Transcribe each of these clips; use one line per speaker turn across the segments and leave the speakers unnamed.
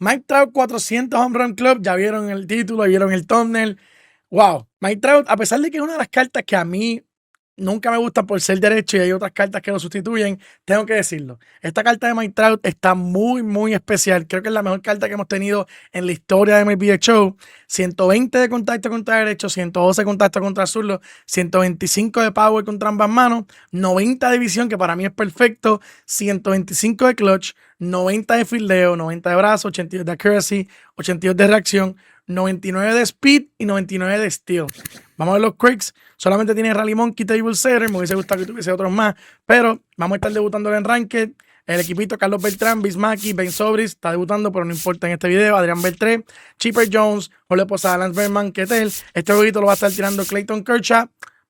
Mike Trout 400 Home Run Club, ya vieron el título, vieron el thumbnail. Wow, Mike Trout, a pesar de que es una de las cartas que a mí nunca me gusta por ser derecho y hay otras cartas que lo sustituyen, tengo que decirlo. Esta carta de Mike Trout está muy, muy especial. Creo que es la mejor carta que hemos tenido en la historia de MLB The Show. 120 de contacto contra derecho, 112 de contacto contra zurdo, 125 de power contra ambas manos, 90 de visión, que para mí es perfecto, 125 de clutch, 90 de fildeo, 90 de brazo, 82 de accuracy, 82 de reacción, 99 de speed y 99 de steal. Vamos a ver los quirks. Solamente tiene Rally Monkey, Table Setter. Me hubiese gustado que tuviese otros más, pero vamos a estar debutando en Ranked. El equipito: Carlos Beltrán, Bismaki, Ben Sobris está debutando, pero no importa en este video. Adrián Beltré, Chipper Jones, Jorge Posada, Lance Berman, Ketel. Este jueguito lo va a estar tirando Clayton Kershaw.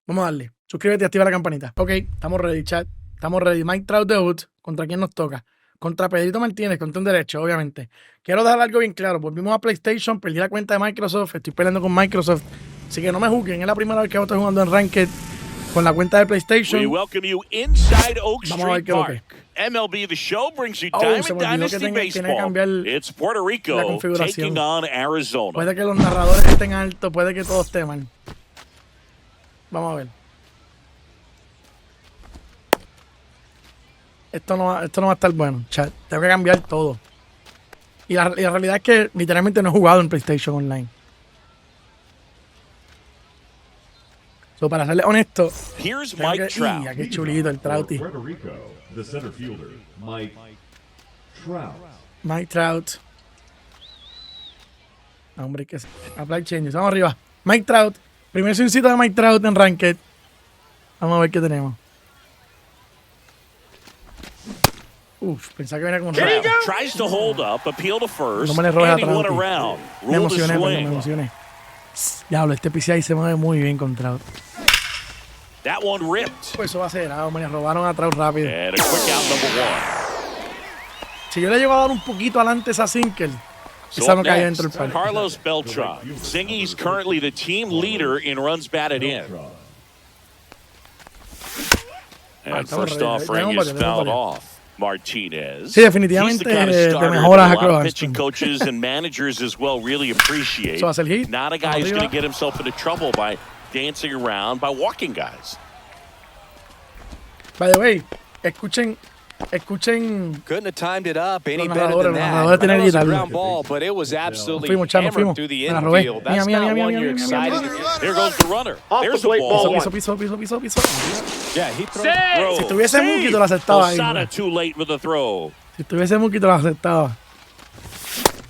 Vamos a darle. Suscríbete y activa la campanita. Ok, estamos ready, chat. Estamos ready. Mike Trout debut. ¿Contra quién nos toca? Contra Pedrito Martínez, contra un derecho, obviamente. Quiero dejar algo bien claro. Volvimos a PlayStation, perdí la cuenta de Microsoft, estoy peleando con Microsoft. Así que no me juzguen, es la primera vez que estoy jugando en Ranked con la cuenta de PlayStation.
We welcome you inside Oak
Vamos a ver
Street
qué es lo
Park.
que.
MLB The Show brings you
Se
Diamond
me olvidó que
Dynasty
tiene que
Baseball.
cambiar
It's Puerto Rico
la configuración.
taking on Arizona.
Puede que los narradores estén altos, puede que todos teman. Vamos a ver. Esto no va a estar bueno, chat. Tengo que cambiar todo. Y la realidad es que literalmente no he jugado en PlayStation Online. So, para serle honesto,
Here's Mike Trout.
qué chulito el Trouty.
Puerto Rico, the center fielder, Mike Trout.
Mike Trout. Hombre, que apply changes. Vamos arriba. Mike Trout. Primer swingcito de Mike Trout en Ranked. Vamos a ver qué tenemos. Uf, pensaba que venía con un
Trout tries to hold up, appeal to first,
No me le robes
and he
a
went
Trouty.
around.
Me
Ruled a
emocioné, pero me
swing.
emocioné. Diablo, este PCI se mueve muy bien con Trout.
That one ripped.
Pues eso va a ser, me robaron a Trout rápido.
And a quick out number one.
Si yo le llego a dar un poquito adelante esa sinker,
So
esa no
up
cae
next,
dentro del parque.
Carlos Beltran. Zingy's currently the team leader in runs batted in. And first offering is fouled off. Martinez.
Sí, definitivamente
He's the kind of
de
starter
mejoras
that
a
a lot of
Crow
pitching coaches and managers as well really appreciate.
So hace el hit.
Not a guy who's going to get himself into trouble by dancing around, by walking guys.
By the way, escuchen.
Couldn't have timed it up any
Los
better than
narradores
that.
tienen
That was a
guitarra.
ground ball, but it was absolutely
Fuimos, chamo,
hammered
fuimos.
through the
Me la robé.
infield. That's
Mía,
not
mía,
one
mía,
you're
mía,
excited
mía,
to get.
There goes the runner. There's the ball.
Piso.
Yeah, he throws.
Throw.
Si estuviese Mookie, te lo aceptaba ahí.
Posada too late with the throw.
Si estuviese Mookie, te lo aceptaba.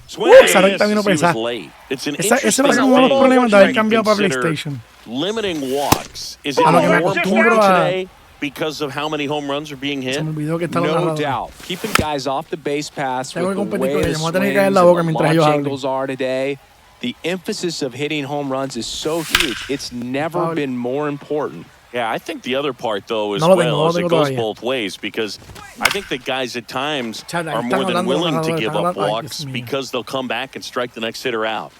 Swing
esa
and
recta vino
miss. He was
pesada.
late. It's an
Ese
interesting
va a ser uno de los
thing
problemas de haber
to
cambiado para
consider
PlayStation.
limiting walks. Is it
A lo que me
more
acostumbro
important
a-
today because of how many home runs are being hit?
Se me olvidó que estaba
No
narrador.
doubt. Keeping guys off the base pass
Tengo
with
que
the
competir
way
con
the
ellos. Me voy a tener que
swings
caer
and
la boca
the
mientras
launch
ellos hablen.
angles are today. The emphasis of hitting home runs is so huge. It's never
Foul.
been more important.
Yeah, I think the other part, though, as
No lo
well,
tengo
is it
todavía.
goes both ways because I think that guys at times
Chad, ahí
are
están
more than
hablando
willing
los
to
narradores,
give
están
up
hablando- ay,
walks
Dios mío.
because they'll come back and strike the next hitter out.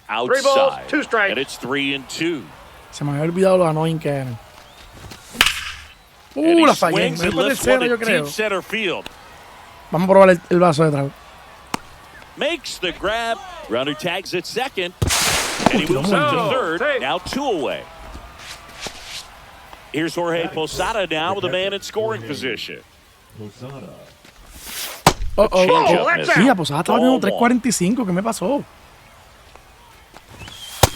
3 balls,
Outside.
2 strikes.
And it's 3-2.
Se me había olvidado lo annoying que eran.
And he
La fallé.
swings
Me
and
fue
lifts
tercera,
one
yo
to
creo.
deep center field.
Vamos a probar el vaso de Trout.
Makes the grab. Runner tags at second. And he
tiró
moves
muy
up to
bien.
third. Now 2 away. Here's Jorge Posada now with a man in scoring position.
Posada.
Changeup
that's
misses.
Sí, pues estaba teniendo
Ball
345. ¿Qué me pasó?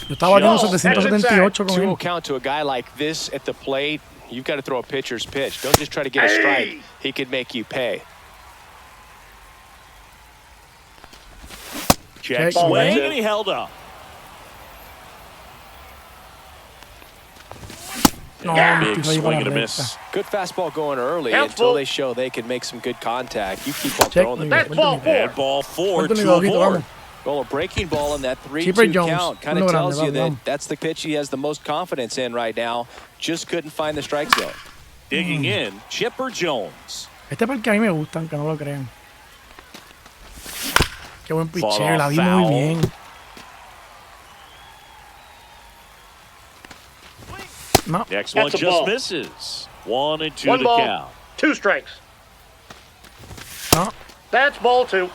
Yo estaba teniendo 778 con
2 will
él.
count to a guy like this at the plate. You've got to throw a pitcher's pitch. Don't just try to get a strike. He could make you pay.
Check
Check.
swing, and he held up.
No,
Yeah,
me
big
estoy ahí
swing
para
and a
la
miss.
recta.
Good fastball going early
Counts
until
ball.
they show they can make some good contact. You keep on
Check.
throwing the
That's
pitch.
ball 4.
And ball 4,
Cuéntale,
2
Dogito,
aboard.
vamos.
Well, a breaking ball in that 3-2
Chipper Jones,
count kind
uno
of
grande,
tells you
vamos.
that that's the pitch he has the most confidence in right now. Just couldn't find the strike zone.
Digging in, Chipper Jones.
Este parque a mí me gusta, aunque no lo crean. Qué buen
Fall
pitcher, la
off
vi
foul.
muy bien. No,
Next one
That's a
just
ball.
misses. 1-2
1
to
ball,
count.
2 strikes.
no.
That's ball 2.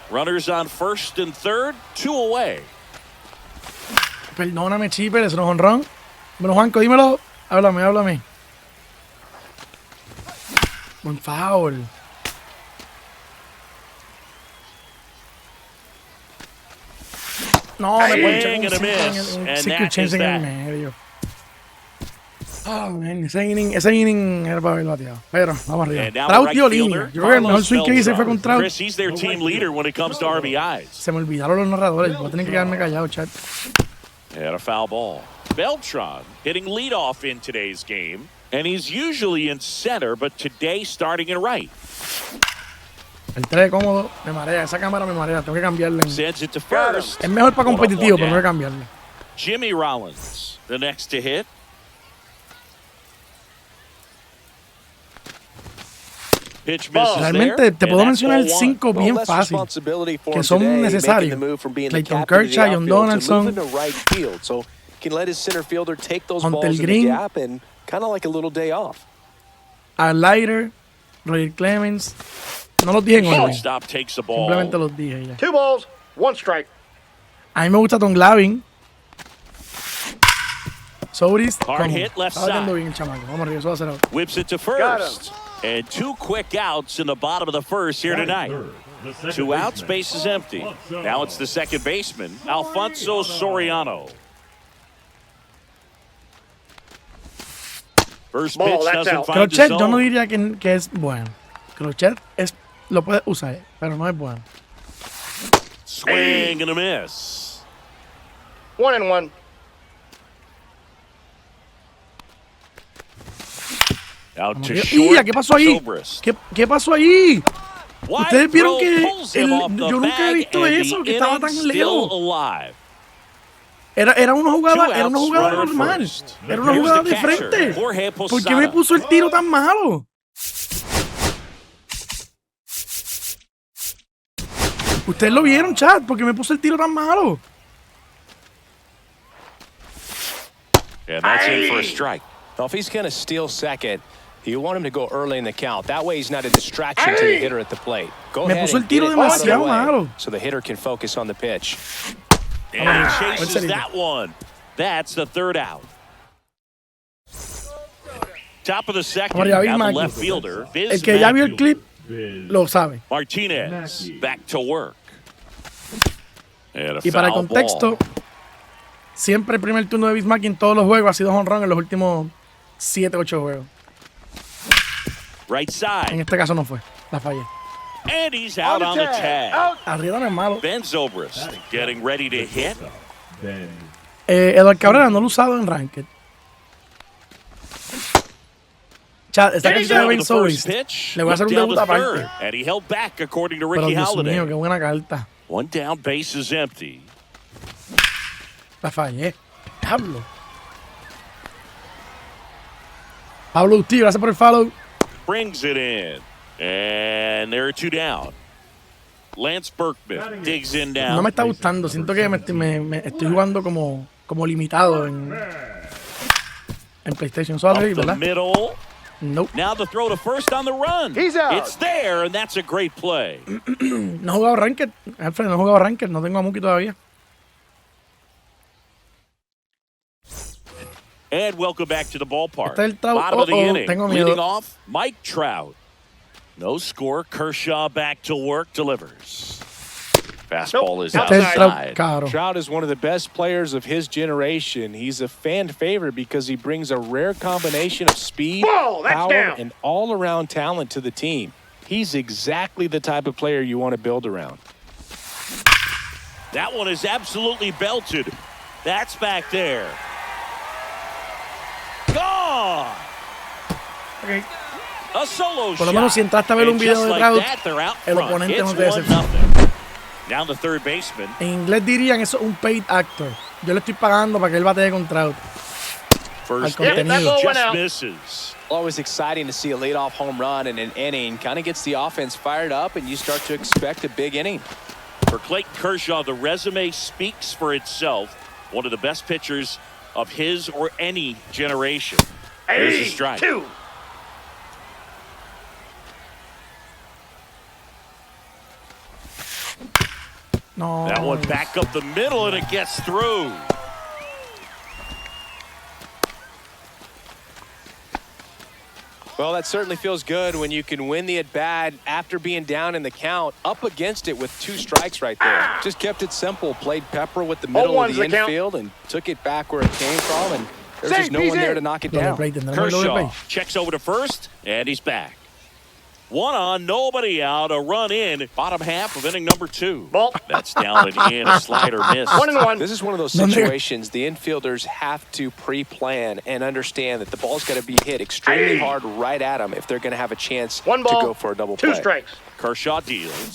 Runners on first and third, 2 away.
Perdóname, Chipper, eso no es honrón. Bueno, Juanco, dímelo. Háblame. Buen foul. No, me ponché
Swing and a miss,
un
and
secret
that
change
is
en el
that.
medio. Oh, man, ese inning era para haber bateado. Pero, vamos arriba.
And now
Trout
right
dio
fielder,
línea. Yo creo que el mejor swing que hice fue con Trout.
Chris, he's their team leader when it comes to RBIs.
Se me olvidaron los narradores. Voy a tener que quedarme callado, chat.
And a foul ball. Beltran hitting leadoff in today's game, and he's usually in center, but today starting in right.
El 3 cómodo, me marea. Esa cámara me marea. Tengo que cambiarle.
Sends it to first.
Es mejor para competitivo, pero tengo que cambiarle.
Jimmy Rollins, the next to hit. Pitch misses
Realmente te puedo mencionar 5 bien
less
fácil
responsibility for
que
him
son
today,
necesarios.
making the move from being the
Clayton
captain of the
Kershaw, John
outfield to moving
Donaldson,
to right field. So can let his center fielder take those
Hunter
balls in the
Green,
gap and kind of like a little day off.
Lighter, Roger Clemens. No los dije en orden.
Shortstop takes the ball.
Simplemente los dije ya.
2 balls, 1 strike.
A mí me gusta Tom Glavine. Soris.
Hard hit left
Está batiendo
side.
bien el chamaco. Vamos arriba, eso va a ser out.
Whips it to first. And 2 quick outs in the bottom of the first here tonight. 2 outs, base is empty. Now it's the second baseman, Alfonso Soriano. First pitch doesn't find the
Crochet yo no
zone.
diría que es bueno. Crochet lo puedes usar, pero no es bueno.
Swing and a miss.
1-1.
Out to
¡Ya!
short.
¿Qué pasó ahí?
Zobrist.
¿Qué pasó ahí?
Wide
Ustedes vieron
throw
que
pulls him off the
yo nunca he
bag,
visto
and
eso,
the
que estaba
inning's
tan
still
lejos.
alive.
Era una jugada,
Two
era una
outs,
jugada
runner
normal.
first.
Era una
Here's
jugada
the
de
catcher,
frente.
Jorge
¿Por qué me
Posada.
puso el tiro tan malo? Ustedes lo vieron, chat, porque me puso el tiro tan malo.
And that's in for a strike.
Well, if he's going to steal second, you want him to go early in the count. That way he's not a distraction to the hitter at the plate. Go
Me
ahead
puso el
and get
tiro
it out of the
demasiado
way
malo.
so the hitter can focus on the pitch.
And he
buen
chases
salito.
that one. That's the third out. Top of the second.
Vamos arriba, Big
Now the
Mac.
left fielder,
El que ya vio el clip
Biz
lo sabe.
Martinez back to work. And a
Y para el
foul
contexto,
ball.
siempre el primer turno de Bismarck en todos los juegos ha sido home run en los últimos 7, 8 juegos.
Right
En
side.
este caso no fue. La fallé.
And he's out on the tag.
Arriba no es malo.
Ben Zobrist getting ready to hit.
Ben
Eduardo Cabrera no lo he usado en Ranked. Chat, esta
He's
canción de
out
Ben
with the first
Solis.
pitch.
Le voy a hacer un
Down
debut
the
aparte.
third, and he held back according to
Pero
Ricky
Dios
Halladay.
mío, qué buena carta.
One down, base is empty.
La fallé. Diablo. Pablo Uti, gracias por el follow.
Brings it in. And there are 2 down. Lance Berkman digs in
No
down.
me está gustando. Siento que me estoy jugando como limitado en PlayStation. Eso va a
Up
reír,
the
¿verdad?
middle.
Nope.
Now the throw to first on the run.
He's out.
It's there, and that's a great play.
No he jugado Ranked. Alfred, no he jugado Ranked. No tengo a Mookie todavía.
And welcome back to the ballpark.
Este es el Trout.
Bottom of the inning.
Tengo miedo.
Leading off, Mike Trout. No score. Kershaw back to work. Delivers. Fastball is
Este es el Trout
outside.
caro.
Trout is one of the best players of his generation. He's a fan favorite because he brings a rare combination of speed,
Ball, that's
power,
down.
and all-around talent to the team. He's exactly the type of player you want to build around.
That one is absolutely belted. That's back there. Gone.
Ok.
A solo
Por lo menos si
shot.
entraste a ver un
And
video
just
de
like
Trout,
that, they're out
el
front.
oponente no
It's
te decepciona.
1-0. Down the third baseman.
En inglés dirían eso un paid actor. Yo le estoy pagando para que él batee con Trout.
First
Al contenido.
pitch
That ball went
just
out.
misses.
Always exciting to see a leadoff home run in an inning. Kind of gets the offense fired up, and you start to expect a big inning.
For Clayton Kershaw, the resume speaks for itself. One of the best pitchers of his or any generation. There's a strike.
2.
No.
That one back up the middle, and it gets through.
Well, that certainly feels good when you can win the at-bat after being down in the count, up against it with 2 strikes right there. Just kept it simple, played pepper with the middle of the infield, and took it back where it came from, and there's just no one there to knock it down.
Kershaw checks over to first, and he's back. 1 on, nobody out, a run in, bottom half of inning number 2.
Ball.
That's down and in, a slider missed.
1-1.
This is one of those situations the infielders have to pre-plan and understand that the ball's got to be hit extremely hard right at them if they're going to have a chance to go for a double play.
2 strikes.
Kershaw deals.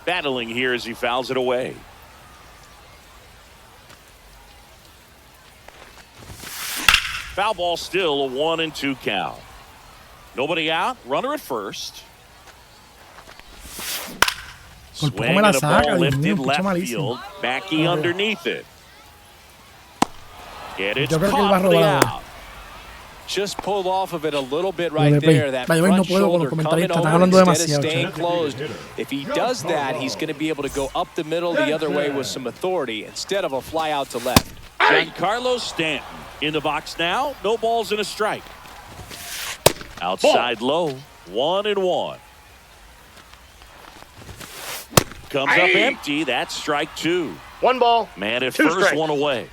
Battling here as he fouls it away. Foul ball still, a 1-2 count. Nobody out, runner at first. Swing and a ball lifted left field. Mackey underneath it. And it's popped out.
Just pulled off of it a little bit right there. That front shoulder coming over instead of staying closed. If he does that, he's going to be able to go up the middle the other way with some authority instead of a fly out to left.
Giancarlo Stanton in the box now. No balls and a strike. Outside low, 1-1. Comes up empty. That's strike 2.
1 ball.
Man at
2
first,
strikes.
1 away.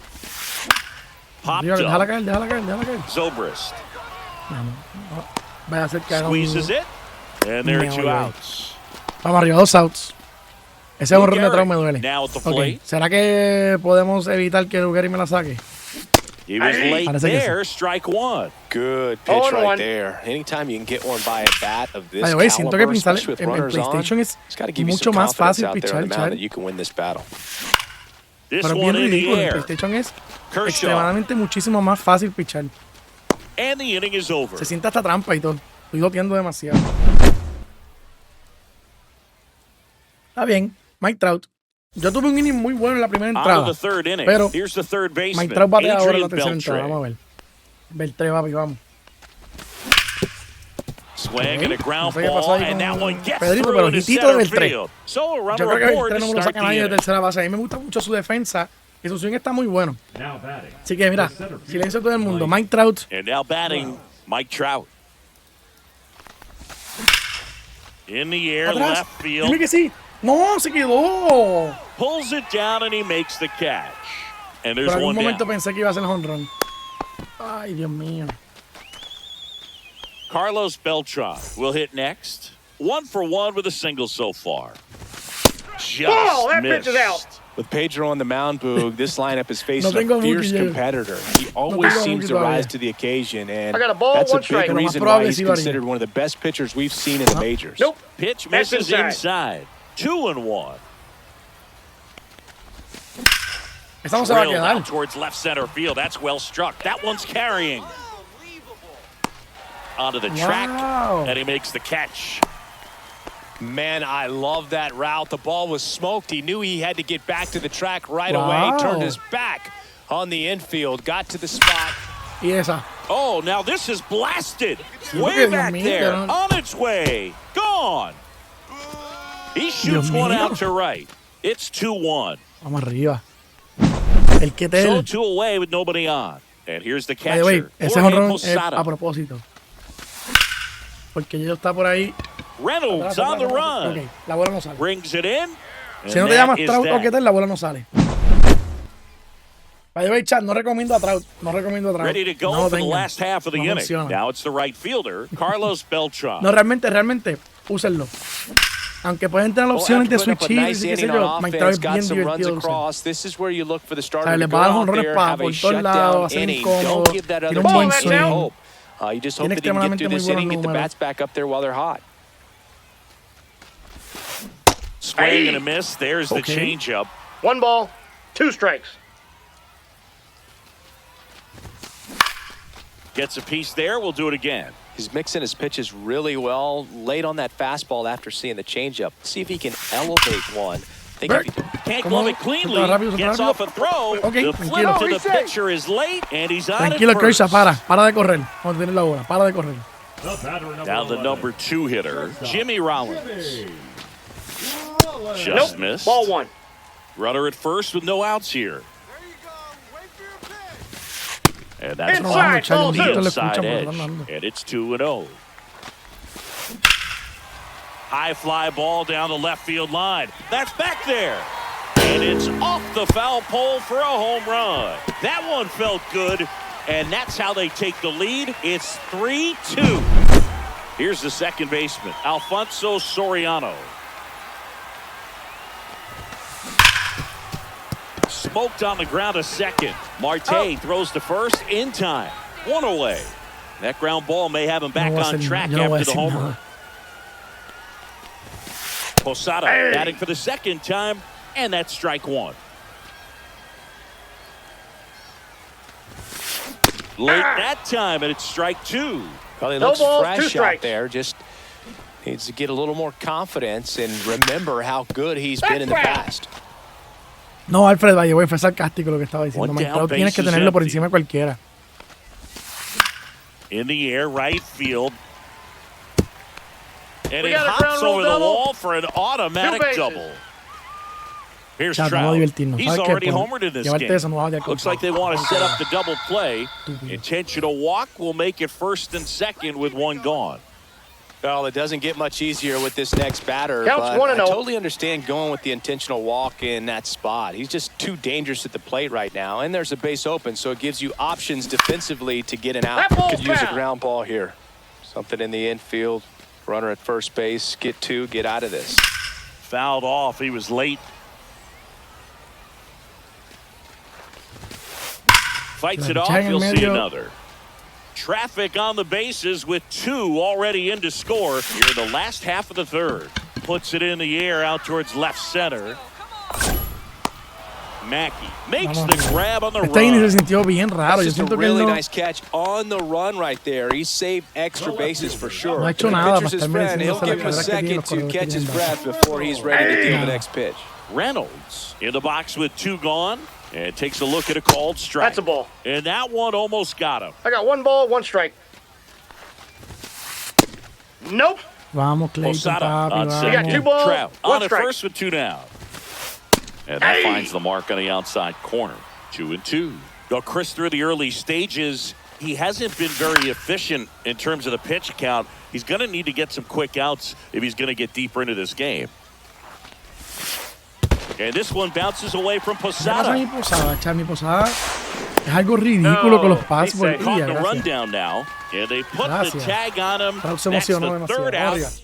Popped up. Zobrist squeezes it, and there are 2 outs.
Vamos arriba, 2 outs. Ese honrón de Trout me duele.
Now at the plate.
¿Será que podemos evitar que Lugari me la saque?
He was late there, strike 1.
Good pitch right there. Anytime you can get one by a bat of this
siento que
caliber, especially with
en
runners on,
PlayStation es
it's got to give you
mucho
some
más
confidence
fácil
out there
pichar,
on the mound that you can win this battle.
This
Pero
one
bien
in the
ridículo. En
air.
PlayStation es
Kershaw.
extremadamente muchísimo más fácil pichar.
And the inning is over.
Se siente hasta trampa y todo. Estoy loteando demasiado. Está bien, Mike Trout. Yo tuve un inning muy bueno en la primera entrada.
On to the third inning.
Pero
here's the third baseman,
Mike Trout batea ahora en la
Adrian
tercera entrada.
Beltre.
Vamos a ver. Beltre, papi, vamos.
Swing and a ground
No sé qué pasó
ball,
ahí
and that one
con
gets
Pedrito,
through
pero
into
hitito de
center
Beltre.
field. So a
Yo
runner
creo que
aboard
Beltre
to
no me lo
start
saca
the
nadie de
inning.
tercera base. A mí me gusta mucho su defensa y su swing está muy bueno.
Now batting.
Así que mira, silencio todo el mundo. Mike Trout.
And now batting, Mike Trout. In the air,
Atrás.
left
Dime
field.
que sí. No, se quedó.
Pulls it down and he makes the catch. And there's
Por algún
one
momento
down.
pensé que iba a ser home run. Ay, Dios mío.
Carlos Beltran will hit next. 1 for 1 with a single so far. Just
Ball, that pitch is out.
missed.
With Pedro on the mound, Boog, this lineup is facing
tengo
a fierce
Mookie,
competitor. He always
tengo
seems
Mookie
to
todavía.
rise to the occasion, and
I got a ball,
that's a
1
big
strike.
reason
Lo más
why he's
probable es que
considered one of the best pitchers we've seen in the majors.
Nope.
Pitch
That's
misses
inside.
inside. 2-1.
Esa no se va a
Drilled
quedar.
out towards left center field. That's well struck. That one's carrying. Onto the track,
Wow.
and he makes the catch.
Man, I love that route. The ball was smoked. He knew he had to get back to the track right
Wow.
away. Turned his back on the infield. Got to the spot.
Y esa.
Oh, now this is blasted.
porque,
Way
Dios
back
mío,
there.
que no-
On its way. Gone. He shoots
Dios
one
mío.
out to right. It's 2-1.
Vamos arriba. El que te
So 2 away with nobody on. And here's the
By the way,
catcher.
ese
Jorge
honrón es
Posada.
a propósito. Porque yo está por ahí.
Reynolds
Atrás,
on the
atrás, atrás.
run.
Ok, la bola no sale.
Brings it in.
Si no te llamas Trout o Ketel, la bola no sale. By the way, chat, no recomiendo a Trout. No recomiendo a Trout.
Ready to go
no lo
for the
tengan.
last half of the
No
inning.
funciona.
Now it's the right fielder, Carlos Beltran.
No, realmente, úsenlo. Aunque pueden tener
Well,
opciones de
after putting up a
switch
nice
y qué sé
inning
yo,
on
Mike Trout
offense,
es bien
got some runs
divertido de usar.
across. This is where you look for the
O
starter
sea,
to
le
go
va a dar
out
honrones
there,
para
have a
por todos lados,
shutdown
hacer
inning.
incómodo.
Don't give that other
Tiene un buen
team any
swing.
hope. You just hope
Tiene
that he can get
extremadamente
through this
muy buenos
inning, get the
números.
bats back up there while they're hot.
Swing and a miss. There's the
Okay.
changeup.
1 ball, 2 strikes.
Gets a piece there. We'll do it again.
He's mixing his pitches really well. Late on that fastball after seeing the changeup. See if he can elevate one. Think
Bert.
if he-
Can't
¿Cómo?
glove it cleanly.
Súper rápido, súper
Gets
rápido.
off a throw.
Ok,
The
tranquilo.
flip to the pitcher is late, and he's on
Tranquilo,
it
Kershaw,
first.
para de correr. Cuando tienes la bola, para de correr.
The batter number
Now the
11.
number 2 hitter, Jimmy Rollins.
Jimmy.
Just
Nope.
missed.
Ball 1.
Runner at first with no outs here. And that's
Inside,
on
ball
the
two.
inside edge. And it's 2-0. High fly ball down the left field line. That's back there. And it's off the foul pole for a home run. That one felt good. And that's how they take the lead. It's 3-2. Here's the second baseman, Alfonso Soriano. Smoked on the ground a second. Marte throws to first in time. One away. That ground ball may have him back on track after the homer. Posada batting for the second time, and that's strike one. Late that time, and it's strike two.
Probably
No
looks
balls,
fresh
2
out
strikes.
there. Just needs to get a little more confidence and remember how good he's been in the past.
No, Alfred, vaya, fue sarcástico lo que estaba diciendo.
One
Mike
down,
Trout tienes que
bases
tenerlo por
empty.
encima de cualquiera.
In the air, right field. And
We
it
got a
hops
ground rule
over the
double.
wall for an automatic
2 bases.
double. Here's
Chat, vamos a
Trout.
divertirnos.
He's
¿Sabes qué?
already
Por
homered in this
llevarte
game.
eso, nos vamos a
Looks like they want to set up the double play. Intentional walk will make it first and second with one gone.
Well, it doesn't get much easier with this next batter,
Counts
but
1-0.
I totally understand going with the intentional walk in that spot. He's just too dangerous at the plate right now, and there's a base open, so it gives you options defensively to get an out.
That ball's
Could use a
foul.
ground ball here. Something in the infield. Runner at first base. Get 2. Get out of this.
Fouled off. He was late. Fights it off. You'll see another. Traffic on the bases with 2 already in to score here in the last half of the third. Puts it in the air out towards left center. Mackey makes the grab on the
Este inning
run.
se sintió bien raro. Yo
Just a
siento que
really
él no,
nice catch on the run right there. He saved extra bases for sure.
No ha hecho
If the
nada
pitcher's
para
his
estar
friend, he'll
mereciéndose
give him a
las carreras que tiene,
second
los
to
corredores que
catch his
tiene.
breath before he's ready to deal the next pitch.
Reynolds in the box with 2 gone and takes a look at a called strike.
That's a ball.
And that one almost got him.
I got 1 ball, 1 strike. Nope.
Vamos, Clayton,
Posada
papi,
on
vamos.
You got 2 balls,
Trout
1
on at
strike.
first with 2 down. And that finds the mark on the outside corner. 2-2. Though Chris, through the early stages, he hasn't been very efficient in terms of the pitch count. He's going to need to get some quick outs if he's going to get deeper into this game. And this one bounces away from
¿Qué pasa a
Posada.
mi Posada? Chad, mi Posada es algo ridículo con los pases por
dice,
Caught
día.
the
Gracias.
rundown now. And they put the
Gracias.
tag on him.
Trout se
That's
emocionó
the
demasiado.
third out.
Vamos,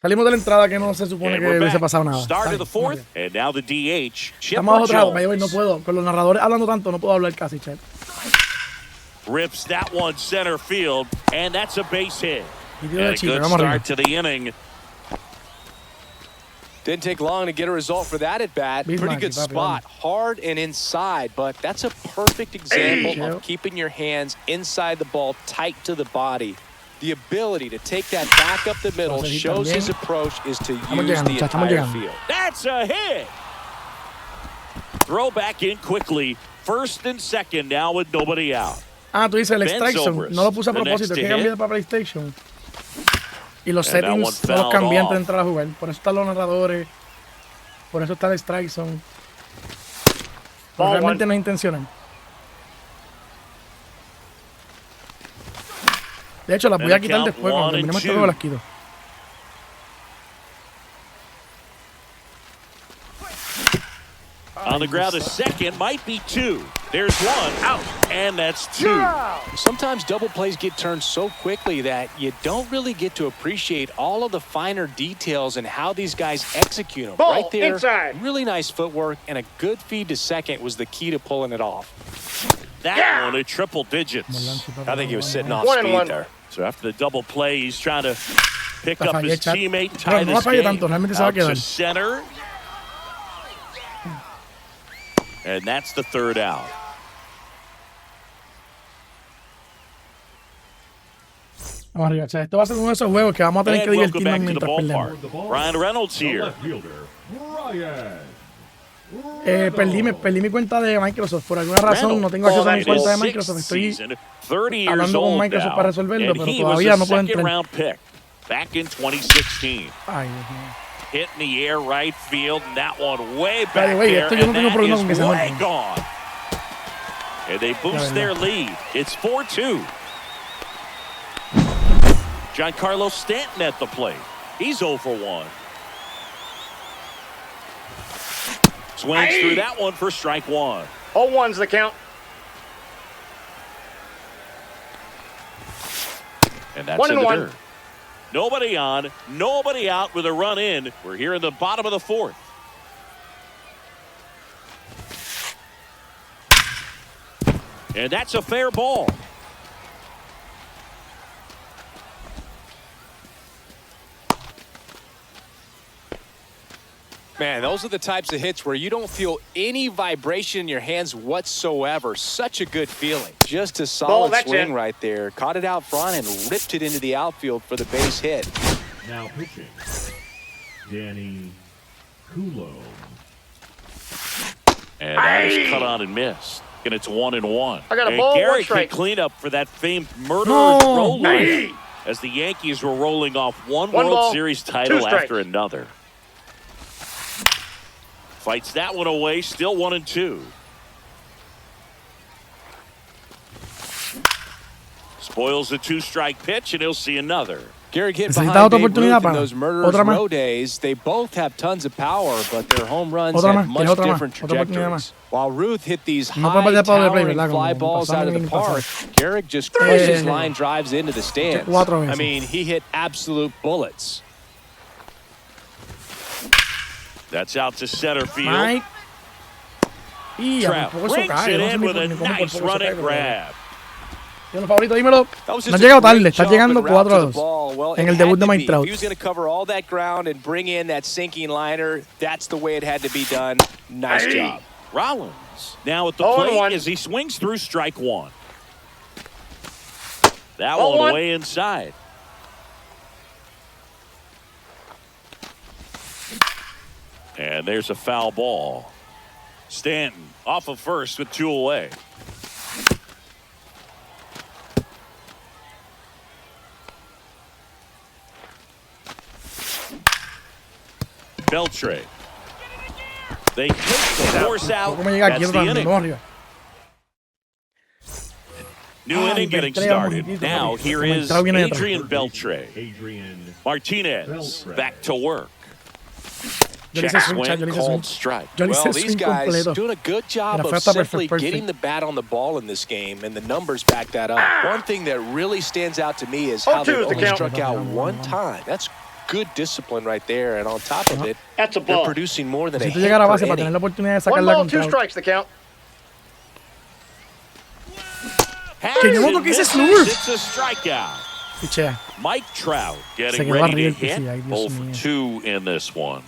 salimos de la entrada que no se supone
And
que
we're
hubiese
back.
pasado nada.
Start of the
Vamos
fourth.
allá.
And now the DH. Chipper
Estamos otra vez,
Jones.
no puedo. Con los narradores hablando tanto, no puedo hablar casi, Chad.
Rips that one center field. And that's a base hit.
Y tiro
And
de
a
Chile,
good
vamos arriba.
start to the inning.
Didn't take long to get a result for that at bat.
Big
Pretty
Mikey,
good
papi,
spot, hard and inside, but that's a perfect example
Hey.
of keeping your hands inside the ball, tight to the body. The ability to take that back up the middle
Entonces,
shows
también.
his approach is to
Estamos
use
llegando,
the
muchachos, estamos
entire
llegando.
field.
That's a hit. Throw back in quickly. First and second now with nobody out.
Ah, tú dices el
Ben's
strike zone.
over us.
No lo puse a
The
propósito,
next
es que
to
cambié
hit.
para PlayStation. Y los
And that one
settings no los
fouled
cambié antes de
off.
entrar a jugar. Por eso están los narradores. Por eso está el strike zone. Pero
Ball
realmente
one.
no es intencional. De hecho, las voy
And
a
the
quitar
count
después. Cuando
1 and
terminemos este
2.
juego las quito.
On the ground, a second might be 2. There's 1 out, and that's 2.
Sometimes double plays get turned so quickly that you don't really get to appreciate all of the finer details and how these guys execute them.
Ball
Right there,
inside.
really nice footwork, and a good feed to second was the key to pulling it off.
That one at triple digits.
I think he was sitting off
1 and
speed
1.
there.
So after the double play, he's trying to pick
La
up
fallé,
his
Chad.
teammate,
Pero
tie
no la
this
fallé
game
tanto, realmente se va a
out to
quedar.
center. And that's the third out.
Vamos arriba, Chad. Esto va a ser uno de esos juegos que vamos a tener
And
que
welcome
divertirnos
back to the
mientras perdemos.
ballpark. Ryan Reynolds
The
here.
left fielder, Ryan.
Perdí mi cuenta de Microsoft. Por alguna razón no tengo acceso a mi cuenta de Microsoft. Estoy
hablando
con Microsoft para resolverlo,
and
pero
he
todavía
was a
no puedo
second
entrar.
round pick back in 2016.
Ay, Dios mío.
hit in the air right field, and that one way back
By the way,
there,
esto yo no
and
tengo
that
problema con que
is
se
way
marquen.
gone. And they boost their lead. It's 4-2. Giancarlo Stanton at the plate. He's 0 for 1. Swings through that one for strike 1.
0-1's the count.
And that's
1
in
and
the
1.
dirt. Nobody on, nobody out with a run in. We're here in the bottom of the 4th. And that's a fair ball.
Man, those are the types of hits where you don't feel any vibration in your hands whatsoever. Such a good feeling. Just a solid
that's
swing
it.
right there. Caught it out front and ripped it into the outfield for the base hit.
Now pitching, Danny Kulo.
And that is cut on and missed. And it's 1-1.
I got a
And
ball, 1
Gary can
strike.
clean up for that famed murderer's
No.
roll line
Hey.
as the Yankees were rolling off one
1
World
ball,
Series
2
title
strikes.
after another. Fights that one away, still 1-2. Spoils the 2-strike pitch, and he'll see another.
Gary hit
Necesita
behind
otra
Babe
oportunidad
Ruth in
para-
those murderers
otra más.
row days. They both have tons of power, but their home runs
Otra
have
más,
much
tiene otra más,
different
otra oportunidad
trajectories.
más.
While Ruth hit these
No puede
high
batear para el play,
towering
¿verdad?
fly
Como
balls
pasaba
out of
en
the
el
park,
pasado.
Garrick just crushes
Yeah.
line drives into the stands.
4 veces.
I mean, he hit absolute bullets.
That's out to center field.
Mike. Y
Trout
por poco eso
brings
cae.
it
No sé
in
ni
with a
cómo por
nice
poco eso
running
cae, pero-
grab.
Dímelo, Favorito, dímelo.
That was
No
just
ha
a
llegado
great
tarde, está
jump
llegando
and route to the
4-2
ball. Well,
en
it
el debut
had
de
to
Mike
be.
Trout.
He was going to cover all that ground and bring in that sinking liner. That's the way it had to be done. Nice job.
Rollins now at the
0-1.
plate as he swings through strike 1. That
0-1.
one way inside. And there's a foul ball. Stanton off of first with 2 away. Beltre. They take the force out.
¿Cómo llega aquí
That's
otra
the
vez?
inning.
No, arriba.
New
Ay,
inning getting
Beltre,
started.
momentito,
Now
papi.
here
Mike
is
Trout viene de atrás.
Adrian Beltre.
Adrian
Martinez
Beltre.
back to work.
Yo le
Check
hice swing,
swing,
yo le hice
called
swing.
strike.
Yo le
Well,
hice
these
swing
guys
completo.
doing a good job
Mira,
of
fue hasta
simply
perfect.
getting the bat on the ball in this game, and the numbers back that up. One thing that really stands out to me is how
0-2
they
is the
only
count.
struck out one time. That's good discipline right there, and on top of it,
That's a
they're
ball.
producing more than a
Necesito
hit
llegar a
per
base para tener
inning.
la oportunidad de
1
sacarla
ball,
con
2
Trout.
strikes the count.
Que yo noto que ese slur.
It's a strikeout.
Pichea.
Mike Trout
Se
getting
quedó
ready
arriba
to
el
hit.
piso. Ay, Dios
0 for
mío.
2 in this one.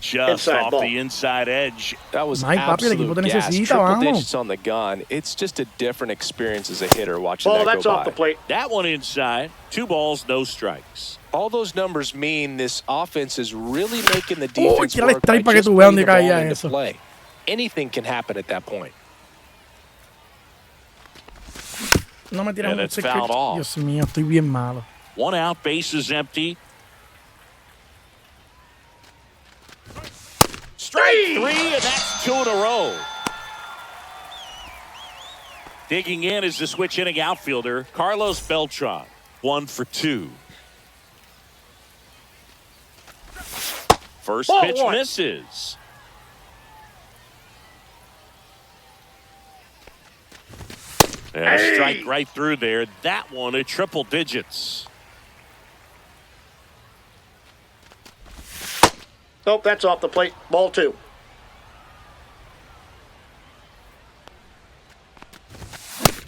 Just
Inside
off
ball.
the inside edge.
That was
Mike, papi, el
absolute
equipo te
gas.
necesita,
Triple
vamos.
digits on the gun. It's just a different experience as a hitter watching
Ball,
that
that's
go
off
by.
the plate.
That one inside. 2 balls, no strikes.
All those numbers mean this offense is really making the defense
tírale
work by
strike para que
just
tú veas
putting
dónde
the ball
caía
into
eso.
play. Anything can happen at that point.
No me tiras
And
un
it's
check
fouled
pitch.
off.
Dios mío, estoy bien malo.
1 out, bases empty. Strike 3, and that's 2 in a row. Digging in is the switch inning outfielder, Carlos Beltran. 1 for 2. First
Ball
pitch
1.
misses. And a strike right through there. That one at triple digits.
Nope, that's off the plate. Ball 2.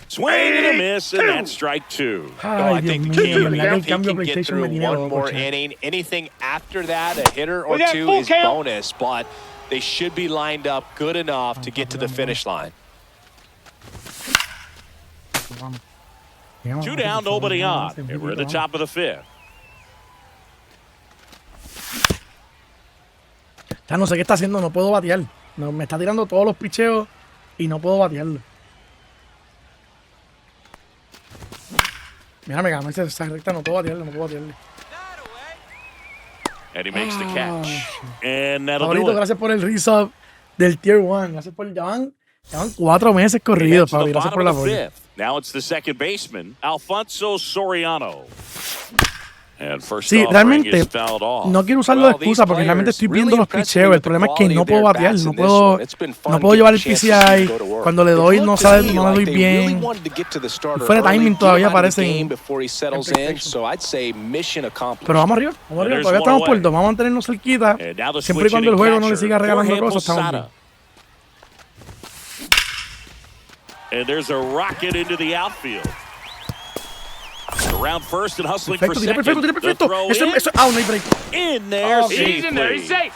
Swing and a miss, and that's strike 2.
Ay,
I
Dios
think
mío,
the key
en
here,
verdad que el
if he
cambio
can get
PlayStation me
through
tenía
one
loco,
more
che.
inning, anything after that, a hitter or
We got
2
full
is
count.
bonus, but they should be lined up good enough to get to the finish line.
Vamos. Llegamos,
2
vamos,
down,
por favor,
nobody
vamos,
on.
vamos,
And we're at the
vamos.
top of the 5th.
Ya no sé qué está haciendo, no puedo batear. No, me está tirando todos los picheos y no puedo batearlo. Mira, me ganó esa recta, no puedo batearle, no puedo batearle.
And he makes the catch. And that'll
Favorito,
do it.
gracias por el resub del Tier 1. Gracias por ya van 4 meses corridos,
He heads to
Fabi.
the
Gracias por
bottom
la
of the
apoyo.
fifth. Now it's the second baseman, Alfonso Soriano. And first
Sí,
offering
realmente
is fouled off.
no quiero usarlo de excusa porque realmente estoy viendo los picheos. El problema es que no puedo batear, no puedo llevar el PCI. Cuando le doy no le doy bien. Y fuera de timing todavía aparecen. Pero vamos arriba, todavía estamos por 2. Vamos a mantenernos cerquita. Siempre y cuando el juego no le siga regalando cosas, estamos bien.
And there's a rocket into the outfield. Around first and hustling for
Perfecto,
second.
tira perfecto. Eso, no hay break.
In there, safely.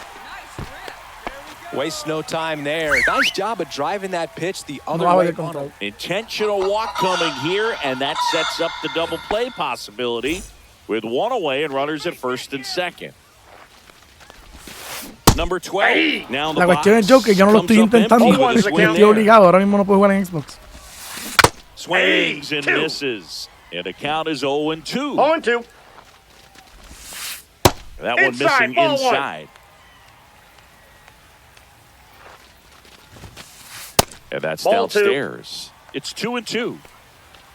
Waste no time there. Nice job of driving that pitch the other
No va a
way.
haber control.
Intentional walk coming here, and that sets up the double play possibility with 1 away and runners at first and second. Number 12. Now in the
La
box.
cuestión es yo que yo no lo estoy
Comes up
intentando
empty with a
porque
swing
estoy
there.
obligado. Ahora mismo no puedo jugar en Xbox.
Swings and misses. And the count is 0-2.
0-2.
That one
Inside,
missing
ball one.
inside. And that's
Ball two.
downstairs. It's 2-2.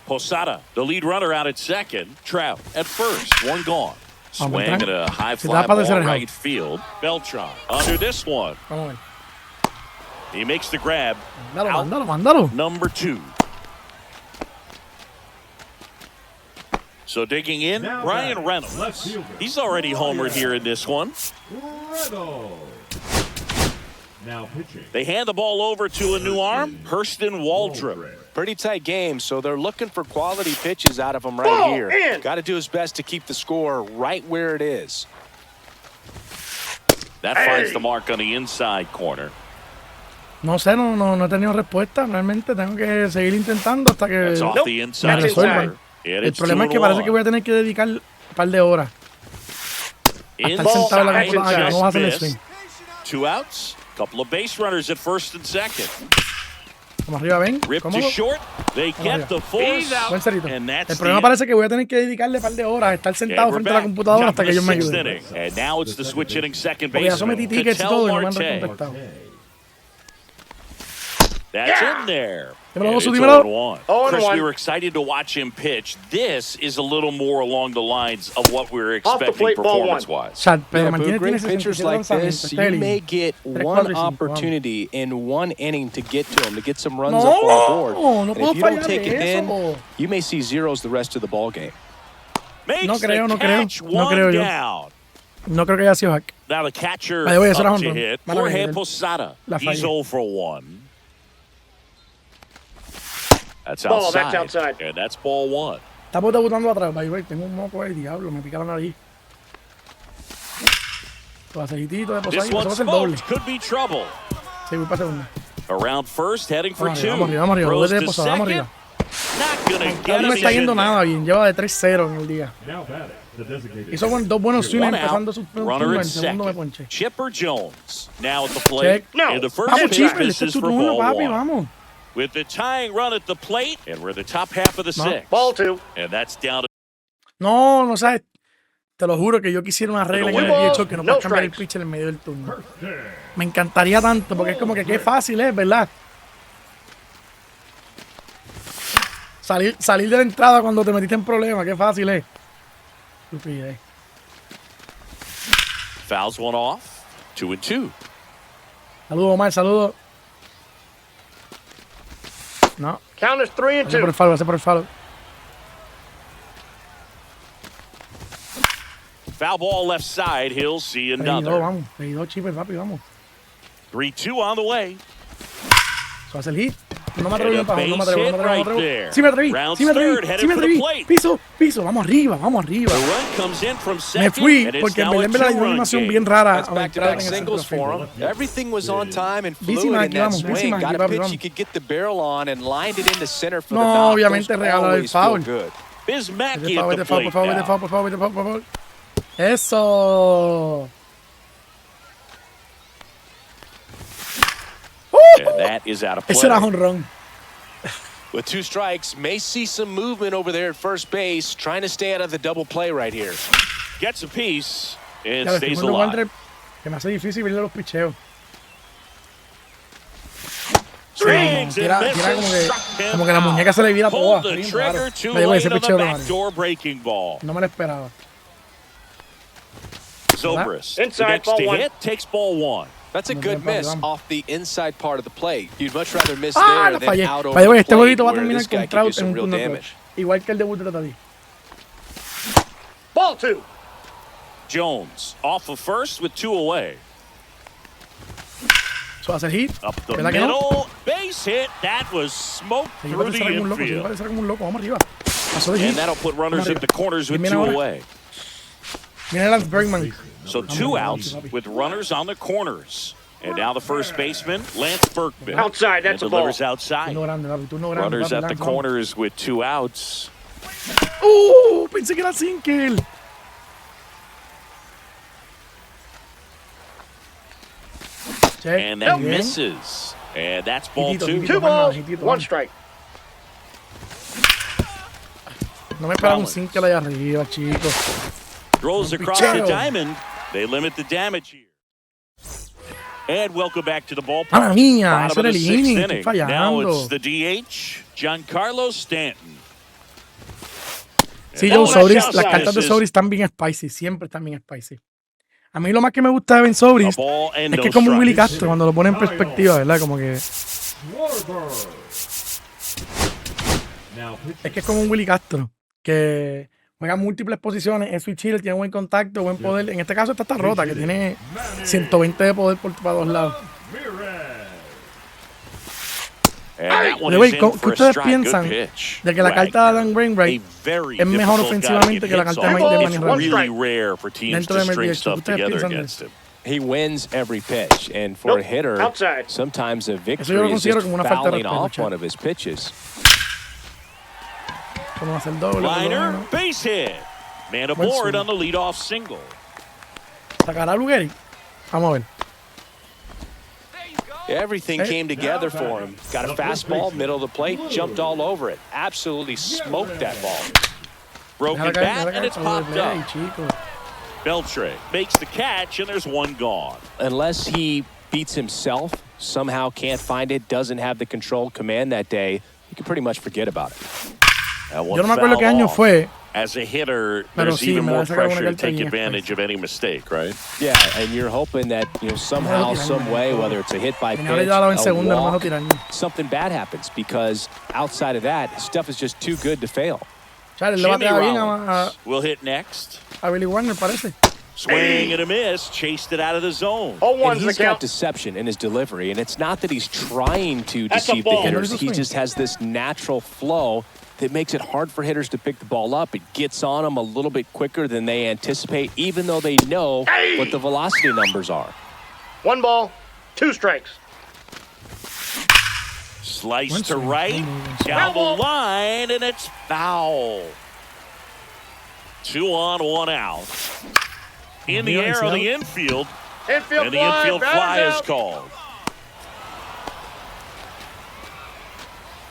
Posada, the lead runner out at second. Trout at first. One gone. Swing at a high
Se
fly
da para
ball
desarrollar.
right field. Beltran under this one.
Vamos a ver.
He makes the grab. Out.
Mándalo.
Number 2. So digging in,
Now
Brian
back,
Reynolds.
left fielder.
He's already homered here in this one.
Reynolds. Now pitching.
They hand the ball over to a new arm, Hurston Waldrop.
Pretty tight game, so they're looking for quality pitches out of him right
Ball
here.
in.
Got to do his best to keep the score right where it is.
That finds the mark on the inside corner.
No sé, no he tenido respuesta. Realmente tengo que seguir intentando hasta que
That's off the
me
inside
resuelvan.
corner. And
El
it's
problema es que parece que voy a tener que dedicar un par de horas a estar sentado en la computadora. No va a hacer el swing.
2 outs, couple of base runners at first and second.
Vamos arriba, ven.
Ripped to
Cómodo.
short. They get the force.
Buen cerito.
And that's
El problema
the
parece que voy a tener que dedicarle un par de horas a estar sentado
And we're
frente a la
back.
computadora hasta que ellos me
Sixth
ayuden.
inning. And now it's the switch hitting second
Porque ya
baseman,
sometí tickets y todo y no me han
Marte.
contactado.
That's in there.
Dímelo,
And
Oso,
it's
dímelo.
0-1.
0-1.
Chris, we were excited to watch him pitch. This is a little more along the lines of what we were
Off the
expecting
plate, ball one.
performance-wise.
Chad, pero
Yeah,
mantiene,
but great
tiene
pitchers
67
like
lanzamientos.
this,
Está
you
lindo.
may get
3, 4
one
y 5, vamos.
opportunity in one inning to get to him, to get some runs
No,
up on the board.
no
And
puedo
if you don't
fallar
take
de
it in,
eso.
you may see zeros the rest of the ball game.
Makes
No creo,
the
no creo,
catch,
no
one
creo yo.
down.
No creo que haya sido hack.
Now the catcher
Ahí voy a hacer
up
home
to
run.
hit.
Mala
Jorge
mía,
Posada.
la
He's
fallé.
0 for 1. That's
Ball,
outside.
that's outside.
And that's ball 1.
Estamos debutando atrás, by the way. Tengo un moco del diablo, me pica la nariz. Pasajitito de
This
posada y
one
pasó a ser doble.
smoked. Could be trouble.
Sí, voy para segunda.
Around first, heading for
Vamos
2.
arriba, vamos arriba, vamos arriba.
Throws
Vete de
to
posada, vamos
second.
arriba.
Not gonna get
No me
it.
está yendo nada bien. Lleva de 3-0 en el día.
Now batting, the designated.
Hizo dos buenos swings
One
empezando
out,
su
runner
turno.
at
El segundo me
second.
ponché.
Chipper Jones now at the plate.
Check.
No.
And the first
Vamos,
pitch
Chipper. Este es
misses
tu
for
turno,
ball
papi.
1.
Vamos.
With the tying run at the plate, and we're the top half of the
No.
6th.
Ball 2.
And that's down to
No sabes. Te lo juro que yo quisiera una regla en el
Ball,
DH que no
no
puedes cambiar el
strikes.
pitcher en medio del turno. Me encantaría tanto porque es como que qué fácil es, ¿verdad? Salir de la entrada cuando te metiste en problemas, qué fácil es. Estupidez.
fouls one off. 2-2.
Saludos, Omar, saludos. No,
Count is 3 and
ese por
2.
el falo, ese por el falo.
Foul ball left side. He'll see
3-2,
another.
vamos. 3-2, Chipper, papi, vamos.
3-2 on the way.
Eso hace el hit. No me atrevo,
And a
no me
base
atrevo,
hit
no me
right
atrevo.
there.
Sí me atreví,
Rounds
sí me atreví,
third, headed
sí me
for the
atreví.
plate.
Piso, vamos arriba, vamos arriba.
The run comes in from
Me
second.
fui
and it's
porque en
now a
verdad hay una
two-run
animación
game.
bien rara.
That's
a la entrada
back-to-back
en el
singles
centro
for
field.
him. Everything was on time and
Busy
fluid in
Mackey,
that
vamos, busy
swing.
Mackey,
Got a
papi,
pitch
vamos.
he could get the barrel on and lined it into center for the
No,
knock.
obviamente
Those
regala el
always feel
foul.
good.
Biz
Vete
Mackey
foul,
at the
vete foul,
plate
por favor, vete
now.
foul, por favor, vete foul, por favor. Eso.
And that is out of
Ese era
play.
jonrón.
With 2 strikes, may see some movement over there at first base, trying to stay out of the double play right here.
Gets a piece. and
Ya,
stays
segundo
alive.
Wander, que me hace difícil verle los picheos.
Swings
Tira
and
como
misses.
que la muñeca se le vira toda.
Pulled the
Bien raro.
trigger too
Me llegó ese
late on the
picheo de Mario.
backdoor breaking ball.
No me lo esperaba.
Zobrist, the
Inside,
next
ball
to
one.
hit, takes ball 1.
That's a
No,
good
no,
miss
vamos.
off the inside part of the plate. You'd much rather miss
Ah,
there
la
than
fallé.
out over
By the way,
the
este
plate,
jueguito va a
where
terminar
this guy
con
could do
Trout en
some
un
real
turno
damage.
clutch. Igual que el debut de Tati.
Ball 2.
Jones off of first with 2 away.
Eso va a ser hit.
Up the
¿Verdad que no?
middle, base hit. That was smoked
Se
through
iba a
the
pasar como un loco, se iba a
infield.
pasar como un loco. Vamos arriba. Pasó de
And
hit.
that'll put runners
Vamos
at the
arriba.
corners with
Viene
2
ahora.
away.
Viene Lance Bergman.
So 2 outs with runners on the corners. And now the first baseman, Lance Berkman.
Outside, that's
and
a ball.
delivers outside.
Turno grande, papi. Turno grande.
Runners
papi,
at the
Lance, vamos.
corners with 2 outs.
Pensé que era single. Check.
And that
Bien.
misses. And that's ball
Hitito,
2.
hitito.
2 balls, 1 strike.
No me esperaba un single allá arriba, chicos.
Throws
Un
across the
picheo.
diamond. They limit the damage here. And welcome back to the ballpark.
Mala mía,
Bottom
eso
of
era
the
el
6th
inning,
inning.
estoy
Now
fallando.
it's the DH, Giancarlo Stanton.
Sí,
And
Joe
that
Sobris,
one
las cartas de
misses.
Sobris están bien spicy, siempre están bien spicy. A mí lo más que me gusta de Ben Sobris
A ball and
es que
no
es como un
strike.
Willy Castro cuando lo pone en perspectiva, ¿verdad? Como que
Now pitching.
es que es como un Willy Castro que juega múltiples posiciones, es switcher, tiene buen contacto, buen poder. En este caso esta está rota, que tiene 120 de poder para dos lados.
And that one
Oye, güey,
is in
¿qué
for a
ustedes
strike. Good
piensan
pitch.
de que la carta de Adam Wainwright
A very
es mejor
difficult guy to
ofensivamente
get
que la
hits
carta de
on.
Manny
It's
Ramirez?
really rare for teams
Dentro
to
de
string
MLB
stuff
¿ustedes
together
piensan de
against
eso?
him.
He wins every pitch, and for a
Nope,
hitter,
outside.
sometimes a
yo lo
victory is
considero
just
como una falta de
fouling
respeto,
off
Chad.
one of his pitches.
Eso no va a ser doble. por lo
Liner,
menos.
base hit. Man
Buen
aboard
swing.
on the leadoff single.
¿Sacará a Lugeri? Vamos a ver.
Everything
Hey.
came together for him. Got a fastball, middle of the plate, jumped all over it. Absolutely smoked that ball.
Broken
Déjala caer,
bat,
déjala
and
caer,
it's
para
popped
doble
up.
play, chicos.
Beltre makes the catch, and there's one gone.
Unless he beats himself, somehow can't find it, doesn't have the control command that day, you can pretty much forget about it.
That one
Yo no me acuerdo
foul
qué año
off.
fue.
As a hitter,
Pero
there's
sí,
even
me la
more
saca una
pressure to
carta
take
bien
advantage of any mistake, right?
Yeah, and you're hoping that somehow, some way, whether it's a hit by
Tenía que
pitch,
darlo en
a
segunda, hermano,
walk,
tirando.
something bad happens, because outside of that, his stuff is just too good to fail.
Charles le
Jimmy
batea bien
Rollins will hit next.
a Billy Warner, parece.
Swing and a miss, chased it out of the zone.
0-1's
And
the
he's got
count.
deception in his delivery, and it's not that he's trying to
That's a
deceive the
ball.
hitters.
Yeah,
He
there's a
just has this natural flow that makes it hard for hitters to pick the ball up. It gets on them a little bit quicker than they anticipate, even though they know what the velocity numbers are.
1 ball, 2 strikes.
Slice
One
to
swing.
right, down the line, and it's foul. 2 on, 1 out. In the air on the infield,
Infield
and the
fly,
infield fly
batters
is
out.
called.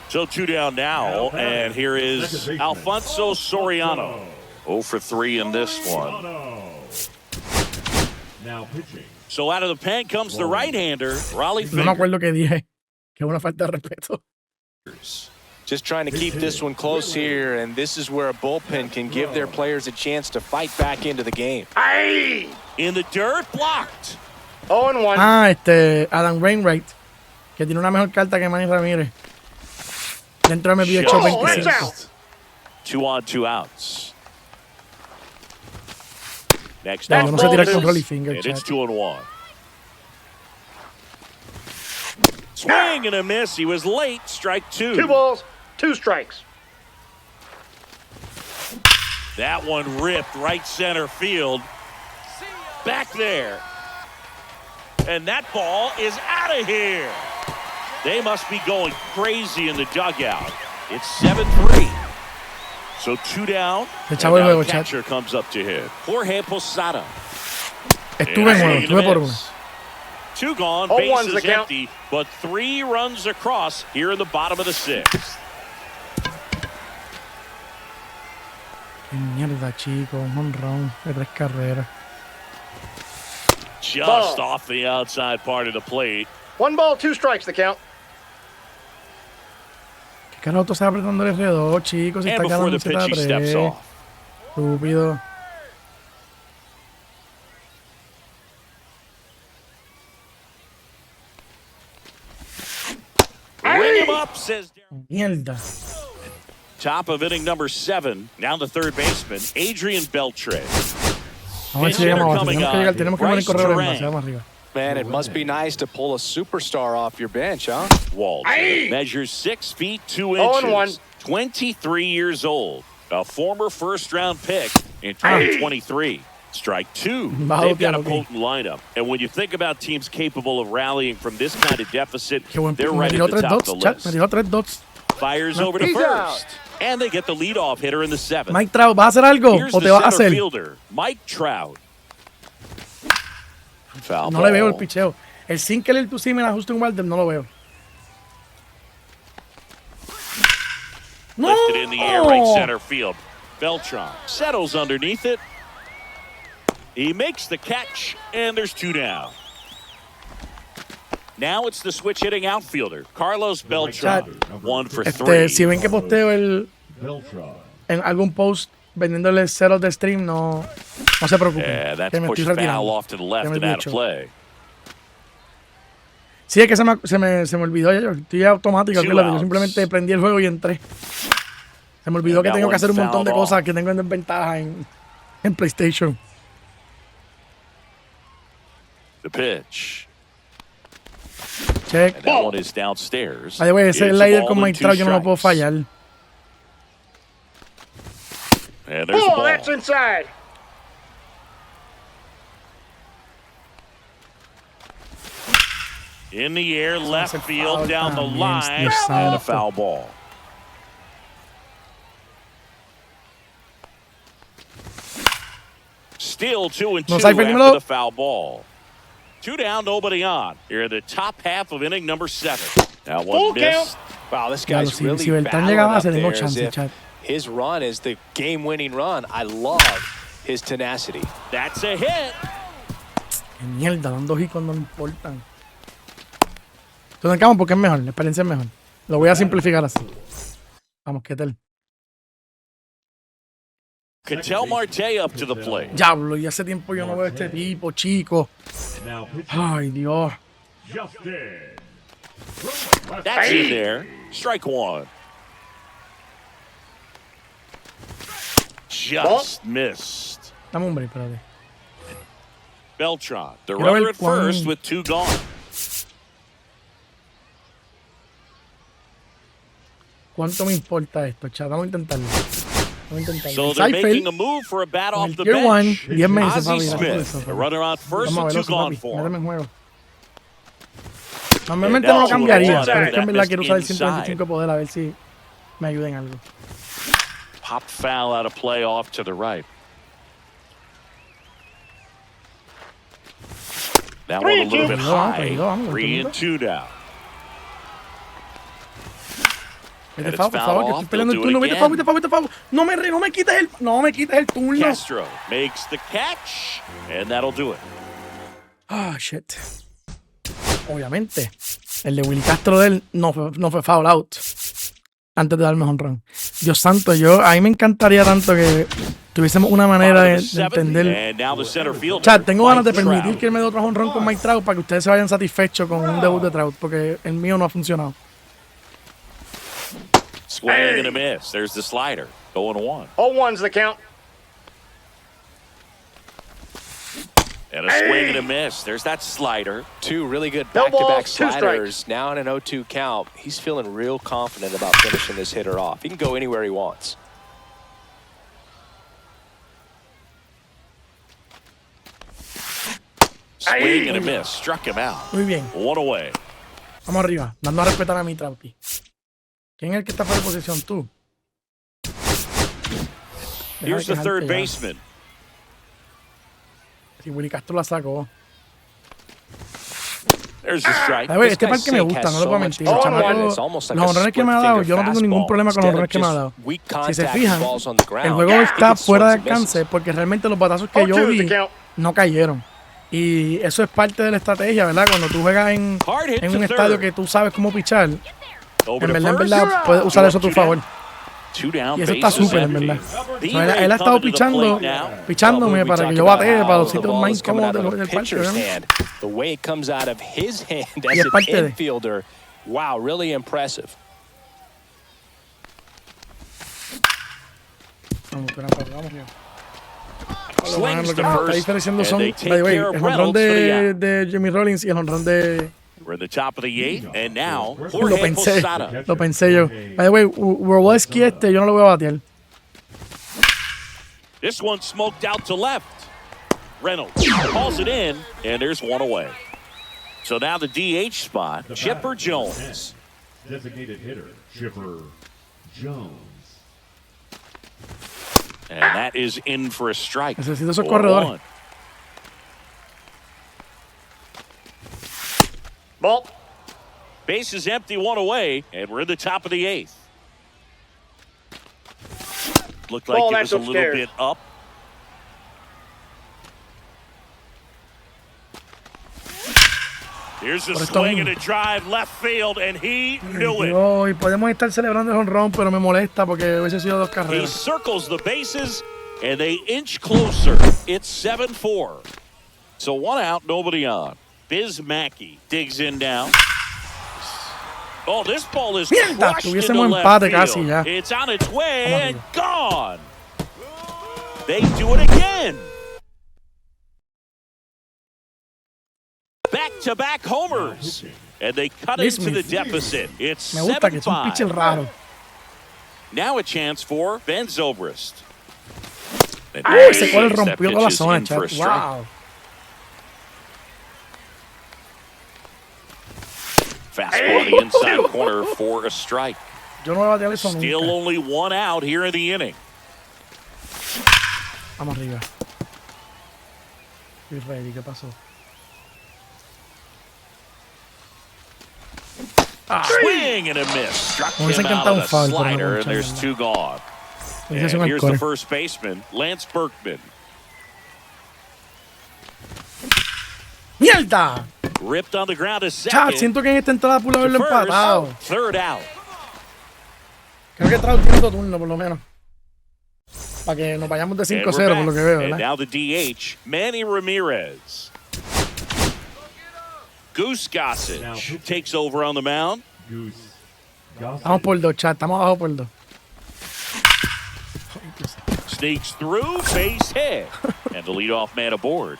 So 2 down now, and here is Alfonso Soriano. 0 for 3 in this one.
Now pitching.
So out of the pen comes the right-hander, Raleigh
No me acuerdo qué dije. Que es una falta de respeto.
Fingers.
Just trying to keep this one close here, and this is where a bullpen can give their players a chance to fight back into the game.
Aye.
In the dirt, blocked.
0-1.
Ah, Adam Wainwright, que tiene una mejor carta que Manny Ramírez. Dentro de MLB The Show
Shot.
25.
That's out.
2 on, 2 outs. Next
Ya,
up,
yo no sé tirar
Ball
con
is-
Rolly Finger,
and it's
chat.
2 and 1. Swing and a miss. He was late. Strike 2.
2 balls, 2 strikes.
That one ripped right center field. Back there. And that ball is out of here. They must be going crazy in the dugout. It's 7-3. So 2 down.
Se
And
echaba el
now
juego,
the
chat.
catcher comes up to hit. Jorge Posada.
Estuve en juego, estuve por uno.
2 gone,
0-1's the
bases
count.
empty, but 3 runs across here in the bottom of the 6th.
Qué mierda, chico. Un honrón de 3 carreras.
Just off the outside part of the plate.
1 ball, 2 strikes, the count.
¿Qué carajo tú estás apretando el R2, chicos? Si
And
está
before
ganando
the pitch, he steps
7-3.
off.
Estúpido.
Ring him up, says
Mierda.
top of inning number 7. Now the third baseman, Adrian Beltre.
Vamos a ver si llegamos abajo. Tenemos que poner corredores más. Vamos arriba.
Man, it must be nice to pull a superstar off your bench, huh?
Walt measures 6 feet 2
0-1.
inches, 23 years old, a former first-round pick in 2023. Strike 2. They've got a potent lineup, and when you think about teams capable of rallying from this kind of deficit,
Qué buen
they're
pick. Me
right
tiró
at the
3
top
dots,
of the
chat.
list.
Me tiró 3 dots.
Fires over to
He's
first, and they get the leadoff hitter in the 7th.
Mike Trout, ¿vas a hacer algo
Here's
o
the
te vas a
center
hacer?
fielder, Mike Trout. Foul
No le veo el
ball.
picheo. El sinker, el two-seamer, el ajuste un Walter, no lo veo.
Lifted in the air, right center field. Beltran settles underneath it. He makes the catch, and there's 2 down. Now it's the switch hitting outfielder, Carlos Beltran. 1 for 3.
Si ven que posteo
Beltran.
en algún post vendiéndole ceros de stream, no se preocupen.
Yeah, that's
que me
pushed
estoy
foul
retirando.
off to the left
Ya me
and
he
out of
dicho.
play.
Sí, es que se me olvidó. Yo estoy automático.
2
Acuérdate, yo
outs.
simplemente prendí el juego y entré. Se me olvidó que
That
tengo que hacer un
one's
montón de
fouled
cosas
off.
que tengo en desventaja en PlayStation.
The pitch.
Check.
And that one is downstairs.
Ay, güey, ese
It's a
slider
ball
con
and
Mike
2
Trout yo no lo puedo
strikes.
fallar.
And there's the
Ball,
ball.
that's inside.
In the air, left
Ese
field,
foul
down the
también,
line,
Dios
and
santo.
a foul ball. Still 2 and 2
No, Cypher,
after
dímelo.
the foul ball. 2 down, nobody on. Here in the top half of inning number 7. That
Full
one missed.
Wow, this
Claro,
guy's
si
really
Beltrán
battling
llegaba,
up
se tengo
there as
chance,
if
chat.
his run is the game-winning run. I love his tenacity.
That's a hit.
Qué mierda, dan 2 hits cuando no importan. Entonces, acabamos porque es mejor, la experiencia es mejor. Lo voy a simplificar así. Vamos, ¿qué tal?
Ketel Marte up to the plate.
Diablo, y hace tiempo yo no veo a este tipo, chico.
Now pitching
Ay, Dios.
Justin.
That's in there. Strike 1. Just missed.
Dame un break, espérate.
Beltran, the
Quiero ver
runner at first
cuán-
with 2 gone.
¿Cuánto me importa esto, chat? Vamos a intentarlo. Vamos a intentarlo.
So they're
Cypher,
making a move for a bat
con
off
el
the
Tier 1,
bench.
10 meses,
Ozzie
papi. gracias
Smith,
por
the
eso.
runner on first
Vamos a
with
verlo,
2 gone
papi.
for
Méteme
him.
en juego. Normalmente
And
no lo
now
cambiaría,
one
pero es que en verdad
that
quiero usar el
inside.
125 poder a ver si me ayuda en algo.
Pop foul out of play off to the right. That one a little bit high.
Vamos,
3 and 2 now.
Vete
it's
foul, por
foul
favor, que
off,
estoy peleando el
they'll do
turno.
it
Vete foul,
again.
vete foul, vete foul. No me quites el turno.
Castro makes the catch, and that'll do it.
Ah, shit. Obviamente, el de Willy Castro de él no fue foul out antes de darme honrón. Dios santo, a mí me encantaría tanto que tuviésemos una manera de entender.
And now the center fielder,
Chat, tengo ganas de
Mike
permitir
Trout.
que él me dé otro honrón con Mike Trout para que ustedes se vayan satisfechos con un debut de Trout, porque el mío no ha funcionado.
Swing and a miss. There's the slider. 0-1.
0-1's the count.
And a swing and a miss. There's that slider.
2 really good
No
back-to-back
balls, 2
sliders. Now in an 0-2 count, he's feeling real confident about finishing this hitter off. He can go anywhere he wants.
Swing and a miss. Struck him out.
Muy bien,
1 away.
vamos arriba, dando a respetar a mi Trouty. ¿Quién es el que está fuera de posición? Tú. Deja
Here's
de
the third
quejarte ya.
baseman.
Si Willy Castro la sacó.
There's the strike.
A ver,
This
este
guy's
parque me
sink
gusta,
has
no lo
so
puedo
much
mentir.
power.
Chamaco,
It's almost like
los
a
honrones que me ha dado, yo no tengo ningún
split-finger
problema con los
fastball.
honrones que me ha
Instead
dado.
of just weak
Si se
contact
fijan,
balls on the ground,
el juego
he
está
gets
fuera de
swings and misses.
alcance porque realmente los batazos que yo
0-2's
vi
the count.
no cayeron. Y eso es parte de la estrategia, ¿verdad? Cuando tú juegas en un estadio que tú sabes cómo pichar, en verdad, puedes usar eso a tu favor. Y eso está súper, en verdad. Él ha estado pichándome para que yo batee para los sitios más incómodos del parque. Y es parte de...
Wow, really impressive.
Lo que nos está diferenciando son, by the way, el jonrón de Jimmy Rollins y el jonrón de... Lo pensé yo. By the way, Roweski yo no lo voy a batear.
This one smoked out to left. Reynolds calls it in, and there's one away. So now the DH spot, Chipper Jones.
Designated hitter, Chipper Jones.
And that is in for a strike.
Necesito esos corredores.
Ball.
Base is empty, one away, and we're in the top of the 8th. Looked like it was a little bit up. Here's a swing and a drive left field, and he knew it.
Y podemos estar celebrando el jonrón, pero me molesta porque hubiese sido 2 carreras.
He circles the bases, and they inch closer. It's 7-4. So 1 out, nobody on. Biz Mackey digs in down. Oh, this ball is crushed into left field. It's on its way and gone. They do it again. Back-to-back homers. And they cut into the deficit. It's 7-5. Now a chance for Ben Zobrist.
Ese cual rompió toda la zona, chat. Wow.
Fastball on the inside corner for a strike.
Yo no voy a batear eso nunca.
Still only 1 out here in the inning.
Vamos arriba. Estoy ready. ¿Qué pasó?
Swing and a miss. Struck him out with a slider, and there's 2 gone. And here's the first baseman, Lance Berkman.
¡Mierda!
Ripped on the ground a second.
Chat, siento que en esta entrada pudo haberlo empatado.
3rd out.
Creo que Trout tiene 2 turnos, por lo menos. Para que nos vayamos de 5-0, por lo que veo, ¿verdad?
And now the DH, Manny Ramirez. Goose Gossage takes over on the mound.
Estamos por 2, chat. Estamos abajo por 2.
Sneaks through, base hit. And the leadoff man aboard.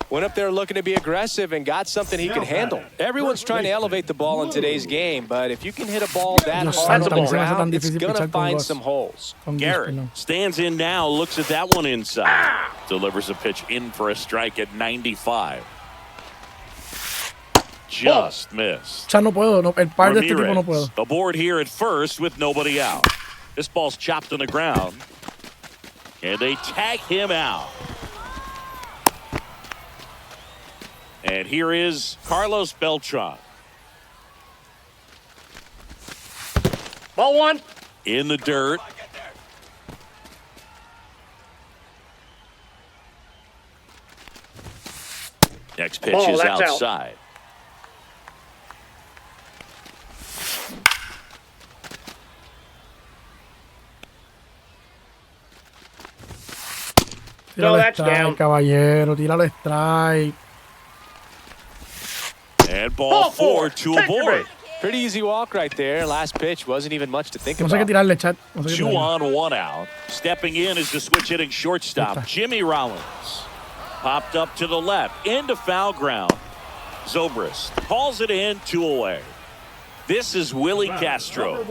Went up there looking to be aggressive and got something he could handle. Everyone's trying to elevate the ball in today's game, but if you can hit a ball that hard to the ground, it's going to find some holes.
Garrett stands in now, looks at that one inside. Delivers a pitch in for a strike at 95. Just missed.
Ya no puedo, el par de este tipo no puedo.
Aboard here at first with nobody out. This ball's chopped on the ground. And they tag him out. And here is Carlos Beltran.
Ball 1.
In the dirt. Next pitch is outside.
Tírale strike, caballero. Tírale strike.
And ball 4 to aboard.
Pretty easy walk right there. Last pitch wasn't even much to think about.
No sé qué tirarle, chat.
2 on, 1 out. Stepping in is the switch hitting shortstop, Jimmy Rollins. Popped up to the left, into foul ground. Zobrist calls it in, 2 away. This is Willie Castro.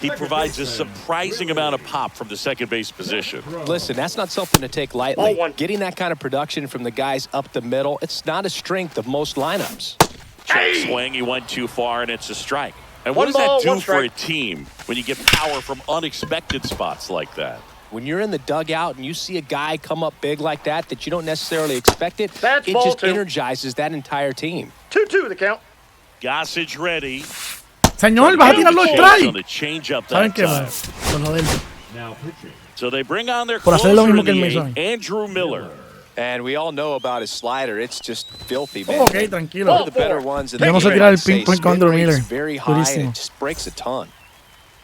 He provides a surprising amount of pop from the second base position.
Listen, that's not something to take lightly. Getting that kind of production from the guys up the middle, it's not a strength of most lineups.
Check swing, he went too far, and it's a strike. And what does that do for a team when you get power from unexpected spots like that?
When you're in the dugout and you see a guy come up big like that you don't necessarily expect it, it just energizes that entire team.
2-2 the count.
Gossage ready.
Señor, vas a tirar los strikes.
On the change up
¿Saben
that
qué
time.
va?
Now pitching.
So they bring on their
Por hacer lo
closer
mismo
in
que
the
él me hizo a
eighth,
mí.
Andrew Miller.
And we all know about his slider. It's just filthy, man.
Ok, tranquilo.
One of the better ones in
Yo
the
no sé
game,
tirar el
I'd say.
pinpoint con
Spin
Andrew
rate's
Miller.
very high, and
Durísimo.
it just breaks a ton.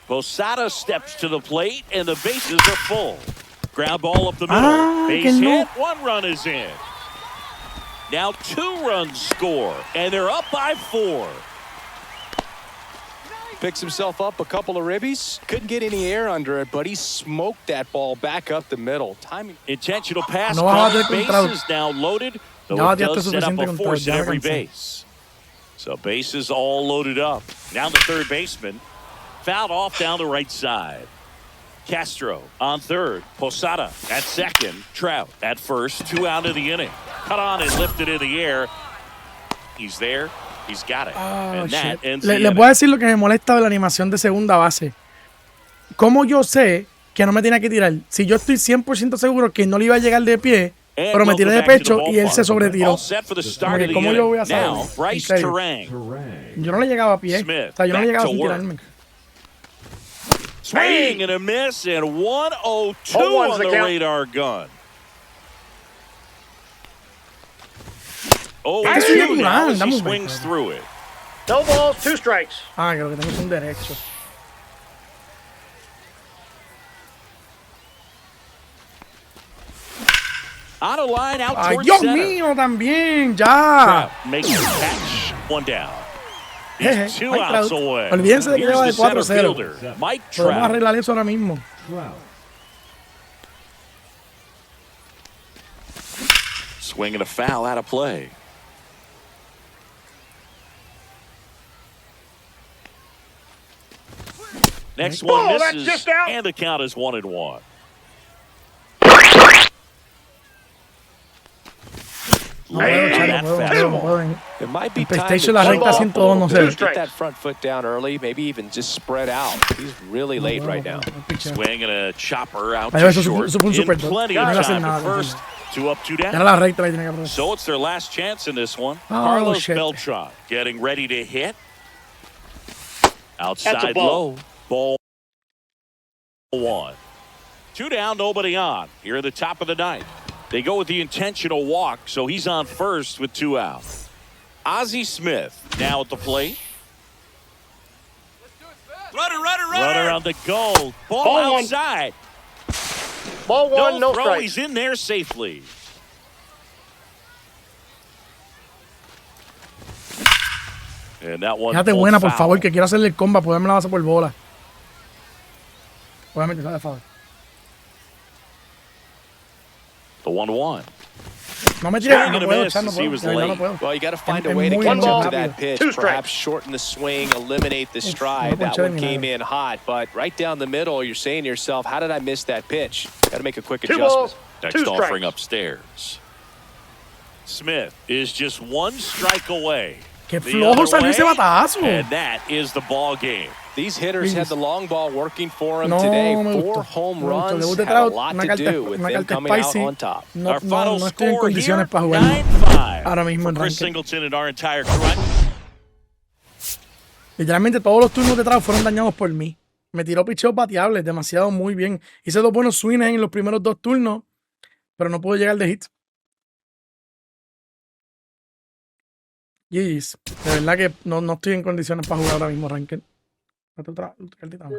Posada steps to the plate, and the bases are full. Ground ball up the middle.
Ah, que
Base
no.
hit. 1 run is in. Now 2 runs score, and they're up by 4.
Picks himself up a couple of ribbies. Couldn't get any air under it, but he smoked that ball back up the middle. Timing.
Intentional pass.
No vas a
comes.
bater con Trout.
Bases now loaded, though
Ya
it
bateaste
does set up
suficiente
a
con
force
Trout,
at
ya
every
me cansé.
base. So bases all loaded up. Now the third baseman fouled off down the right side. Castro on third. Posada at second. Trout at first. 2 out of the inning. Cut on and lifted in the air. He's there. He's got it. And that ends the
Les
inning.
voy a decir lo que me molesta de la animación de segunda base. ¿Cómo yo sé que no me tenía que tirar? Si yo estoy 100% seguro que no le iba a llegar de pie,
And
pero me tiré de
welcome back to
pecho
the
y él se
ballpark.
sobretiró.
All set for the start
Como que,
of the
¿cómo
inning.
yo voy a saber?
Now, Bryce
En serio.
Terang.
Yo no le llegaba a pie.
Smith,
O sea, yo no le
back
llegaba
to
sin
work.
tirarme.
Swing and a miss, and 102
Oh, one's
on
the
the
count.
radar gun. Oh,
Este sigue
two now
Durán,
as
dame
he
un break,
swings
brother.
through it.
No balls, 2 strikes.
Ah, creo que tengo un derecho.
On a line out
¡Ay,
towards
Dios
center.
mío, también! ¡Ya!
Trout makes the catch. 1 down.
Jeje,
He's 2
Mike
outs
Trout.
away.
Olvídense de que
Here's
lleva
the
de
center
4-0.
fielder, Mike
Podemos
Trout.
arreglar eso ahora mismo.
Trout.
Swing and a foul out of play. Next one
Oh, that's
misses,
just out.
and the count is 1-1.
No puedo,
Hey,
Charo,
that
no puedo,
fastball.
no puedo.
It might be
En
time
PlayStation
to
la
chill
recta
off a
102 no
little
se
bit.
ve.
Two
Get
strikes.
that front foot down early. Maybe even just spread out. He's really late right now.
Swing and a chopper out
Ahí
to
va, eso
short.
fue un
In
super dog.
plenty
No
of
iba a hacer
time
nada,
at first. 2 up, 2
Era
down.
la recta la que tenía que poner.
So it's their last chance in this one.
Oh,
Carlos
shit.
Beltran getting ready to hit.
That's
Outside
a ball.
low. Ball 1. 2 down, nobody on. Here at the top of the ninth. They go with the intentional walk, so he's on first with 2 outs. Ozzie Smith now at the plate. Runner on the goal. Ball
Ball 1.
outside.
Ball 1, no
throw.
strikes.
He's in there safely. And that one.
Fíjate buena, por favor, que quiero hacerle el comba, poderme la base por bola. Obviamente, sale foul.
The 1-1.
No me tires,
Swing
no
and a
puedo,
miss
Char, no
as he
puedo.
was
De verdad no
late.
puedo.
Well, you got to find a
Es
way to
muy
catch up to
ball.
that pitch.
2 strikes.
Perhaps shorten the swing, eliminate the
no
stride. That
ponché
one
ni
came
nada.
in hot, but right down the middle, you're saying to yourself, how did I miss that pitch? Got to make a quick
2
adjustment.
balls,
Next
2
offering
strikes.
upstairs. Smith is just 1 strike away.
Qué
The
flojo
other
salió ese
way,
batazo.
And that is the ball game.
These hitters had the long ball working for them
No
today.
me
4
gustó.
home
No me gustó.
runs
Debut de
had a
Trout,
lot
una
to
carta,
do with
una
them
carta
coming out
spicy.
on top.
No,
Our final
no estoy en
score
condiciones
here,
para jugar
9-5.
ahora mismo en
For Chris
ranking.
Singleton and our entire crew.
Literalmente todos los turnos de Trout fueron dañados por mí. Me tiró picheos bateables, demasiado muy bien. Hice 2 buenos swings en los primeros 2 turnos, pero no pude llegar de hit. GG's. De verdad que no estoy en condiciones para jugar ahora mismo, Ranker. Otra cartita más.